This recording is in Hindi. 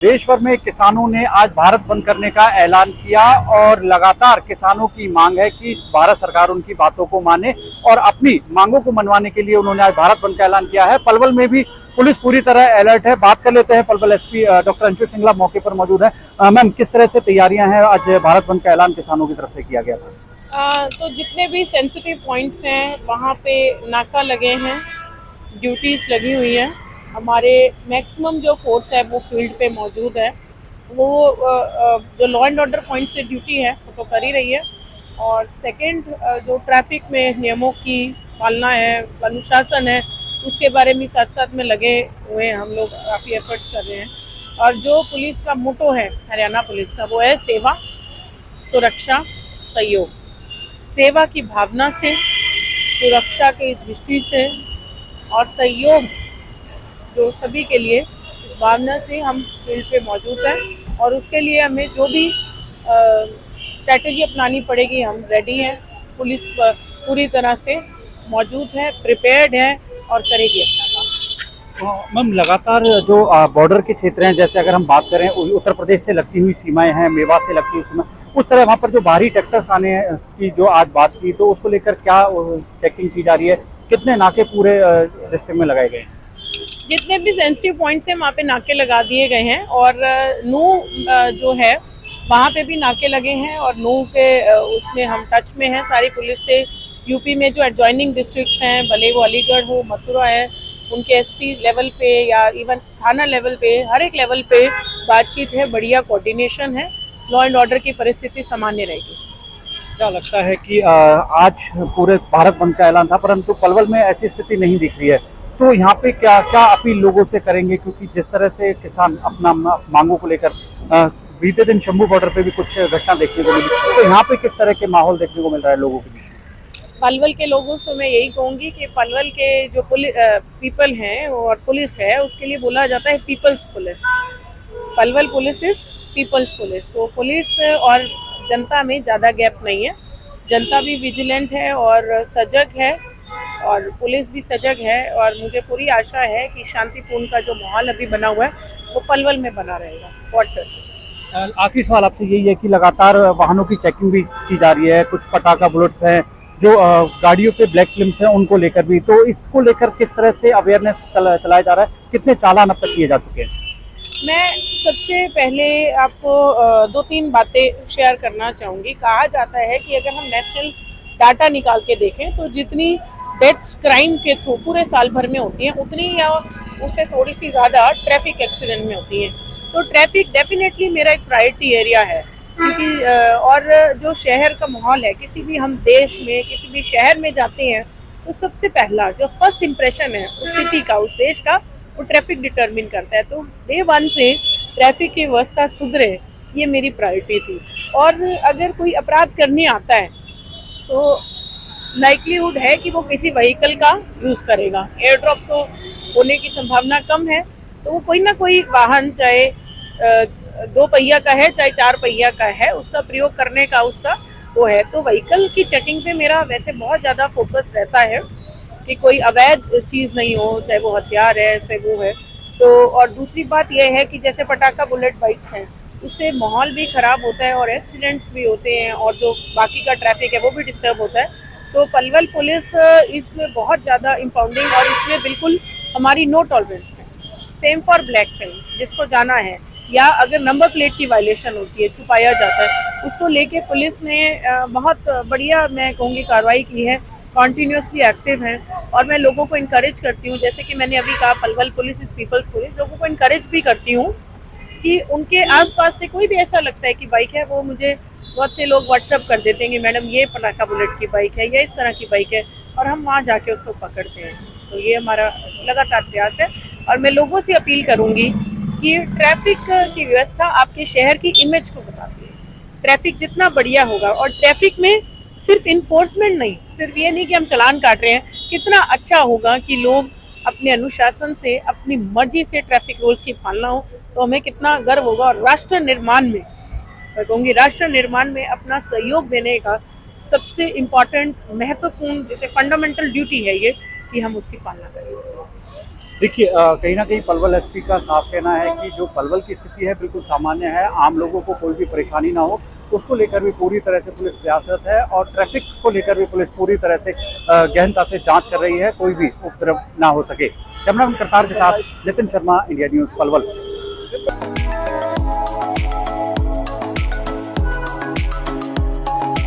देश भर में किसानों ने आज भारत बंद करने का ऐलान किया और लगातार किसानों की मांग है कि भारत सरकार उनकी बातों को माने और अपनी मांगों को मनवाने के लिए उन्होंने आज भारत बंद का ऐलान किया है। पलवल में भी पुलिस पूरी तरह अलर्ट है। बात कर लेते हैं, पलवल एसपी डॉक्टर अंशु सिंगला मौके पर मौजूद है। मैम, किस तरह से तैयारियां हैं? आज भारत बंद का ऐलान किसानों की तरफ से किया गया था। तो जितने भी सेंसिटिव पॉइंट्स हैं वहाँ पे नाका लगे हैं, ड्यूटीज़ लगी हुई हैं। हमारे मैक्सिमम जो फोर्स है वो फील्ड पे मौजूद है। वो जो लॉ एंड ऑर्डर पॉइंट से ड्यूटी है वो तो कर ही रही है। और सेकंड, जो ट्रैफिक में नियमों की पालना है, अनुशासन है, उसके बारे में साथ साथ में लगे हुए हैं। हम लोग काफ़ी एफर्ट्स कर रहे हैं। और जो पुलिस का मोटो है हरियाणा पुलिस का, वो है सेवा, सुरक्षा, सहयोग। सेवा की भावना से, सुरक्षा की दृष्टि से और सहयोग जो सभी के लिए, इस भावना से हम फील्ड पे मौजूद हैं। और उसके लिए हमें जो भी स्ट्रैटेजी अपनानी पड़ेगी हम रेडी हैं। पुलिस पूरी तरह से मौजूद है, प्रिपेयर्ड है और करेगी अपना काम। मैम, लगातार जो बॉर्डर के क्षेत्र हैं, जैसे अगर हम बात करें उत्तर प्रदेश से लगती हुई सीमाएं हैं, मेवात से लगती हुई सीमा, उस तरह वहाँ पर जो बाहरी ट्रैक्टर्स आने की जो आज बात की, तो उसको लेकर क्या चेकिंग की जा रही है? कितने नाके पूरे डिस्ट्रिक्ट में लगाए गए हैं? जितने भी सेंसिटिव पॉइंट्स हैं वहाँ पे नाके लगा दिए गए हैं। और नू जो है वहाँ पे भी नाके लगे हैं। और नू के उसमें हम टच में हैं सारी पुलिस से। यूपी में जो एडजॉइनिंग डिस्ट्रिक्ट्स हैं, भले वो अलीगढ़ हो, मथुरा है, उनके एसपी लेवल पे या इवन थाना लेवल पे, हर एक लेवल पे बातचीत है, बढ़िया कोऑर्डिनेशन है। लॉ एंड ऑर्डर की परिस्थिति सामान्य रहेगी। क्या लगता है कि आज पूरे भारत बंद का ऐलान था, परंतु पलवल में ऐसी स्थिति नहीं दिख रही है, तो यहाँ पे क्या क्या अपील लोगों से करेंगे? क्योंकि जिस तरह से किसान अपना मांगों को लेकर बीते दिन शंभू बॉर्डर पे भी कुछ घटना देखने को मिली, तो यहाँ पे किस तरह के माहौल देखने को मिल रहा है लोगों के बीच? पलवल के लोगों से मैं यही कहूँगी कि पलवल के जो पीपल हैं और पुलिस है, उसके लिए बोला जाता है people's police. Palwal police is people's police. तो पुलिस और जनता में ज़्यादा गैप नहीं है। जनता भी विजिलेंट है और सजग है, और पुलिस भी सजग है। और मुझे पूरी आशा है कि शांतिपूर्ण का जो माहौल अभी बना हुआ है वो पलवल में बना रहेगा। व्हाट्सएप आखिरी सवाल आपसे यही है कि लगातार वाहनों की चेकिंग भी की जा रही है, कुछ पटाखा बुलेट्स हैं, जो गाड़ियों पे ब्लैक फिल्म्स हैं, उनको लेकर भी, तो इसको लेकर किस तरह से अवेयरनेस चलाया जा रहा है? कितने चालान अब तक किए जा चुके हैं? मैं सबसे पहले आपको दो तीन बातें शेयर करना चाहूँगी। कहा जाता है कि अगर हम नेशनल डाटा निकाल के देखें तो जितनी डेथ्स क्राइम के थ्रू पूरे साल भर में होती हैं, उतनी या उससे थोड़ी सी ज़्यादा ट्रैफिक एक्सीडेंट में होती हैं। तो ट्रैफिक डेफिनेटली मेरा एक प्रायोरिटी एरिया है। क्योंकि और जो शहर का माहौल है, किसी भी हम देश में किसी भी शहर में जाते हैं तो सबसे पहला जो फर्स्ट इम्प्रेशन है उस सिटी का, उस देश का, वो ट्रैफिक डिटरमिन करता है। तो डे वन से ट्रैफिक की व्यवस्था सुधरे, ये मेरी प्रायोरिटी थी। और अगर कोई अपराध करने आता है तो लाइक्लीहुड है कि वो किसी व्हीकल का यूज़ करेगा। एयर ड्रॉप तो होने की संभावना कम है, तो वो कोई ना कोई वाहन, चाहे दो पहिया का है चाहे चार पहिया का है, उसका प्रयोग करने का उसका वो है। तो व्हीकल की चेकिंग पे मेरा वैसे बहुत ज़्यादा फोकस रहता है कि कोई अवैध चीज़ नहीं हो, चाहे वो हथियार है चाहे वो है। तो और दूसरी बात यह है कि जैसे पटाखा बुलेट बाइक्स हैं, उससे माहौल भी ख़राब होता है और एक्सीडेंट्स भी होते हैं, और जो बाकी का ट्रैफिक है वो भी डिस्टर्ब होता है। तो पलवल पुलिस इसमें बहुत ज़्यादा इम्पाउंडिंग, और इसमें बिल्कुल हमारी नो टॉलरेंस है। सेम फॉर ब्लैक फिल्म, जिसको जाना है, या अगर नंबर प्लेट की वायलेशन होती है, छुपाया जाता है, उसको लेके पुलिस ने बहुत बढ़िया, मैं कहूँगी, कार्रवाई की है। कॉन्टीन्यूसली एक्टिव हैं। और मैं लोगों को इनकरेज करती हूँ, जैसे कि मैंने अभी कहा Palwal police is people's police, लोगों को इनकरेज भी करती हूँ कि उनके आसपास से कोई भी ऐसा लगता है कि बाइक है, वो मुझे बहुत से लोग व्हाट्सअप कर देते हैं कि मैडम ये पटाखा बुलेट की बाइक है या इस तरह की बाइक है, और हम वहाँ जाके उसको पकड़ते हैं। तो ये हमारा लगातार प्रयास है। और मैं लोगों से अपील करूँगी कि ट्रैफिक की व्यवस्था आपके शहर की इमेज को बताती है। ट्रैफिक जितना बढ़िया होगा, और ट्रैफिक में सिर्फ इन्फोर्समेंट नहीं, सिर्फ ये नहीं कि हम चालान काट रहे हैं, कितना अच्छा होगा कि लोग अपने अनुशासन से, अपनी मर्जी से ट्रैफिक रूल्स की पालना हो, तो हमें कितना गर्व होगा। और राष्ट्र निर्माण में, मैं कहूँगी, राष्ट्र निर्माण में अपना सहयोग देने का सबसे इम्पोर्टेंट, महत्वपूर्ण, जैसे फंडामेंटल ड्यूटी है ये, कि हम उसकी पालना करें। देखिए कहीं ना कहीं पलवल एसपी का साफ कहना है कि जो पलवल की स्थिति है बिल्कुल सामान्य है, आम लोगों को कोई भी परेशानी ना हो उसको लेकर भी पूरी तरह से पुलिस प्रयासरत है और ट्रैफिक को लेकर भी पुलिस पूरी तरह से गहनता से जांच कर रही है, कोई भी उपद्रव ना हो सके। कैमरामैन करतार के साथ नितिन शर्मा, इंडिया न्यूज़, पलवल।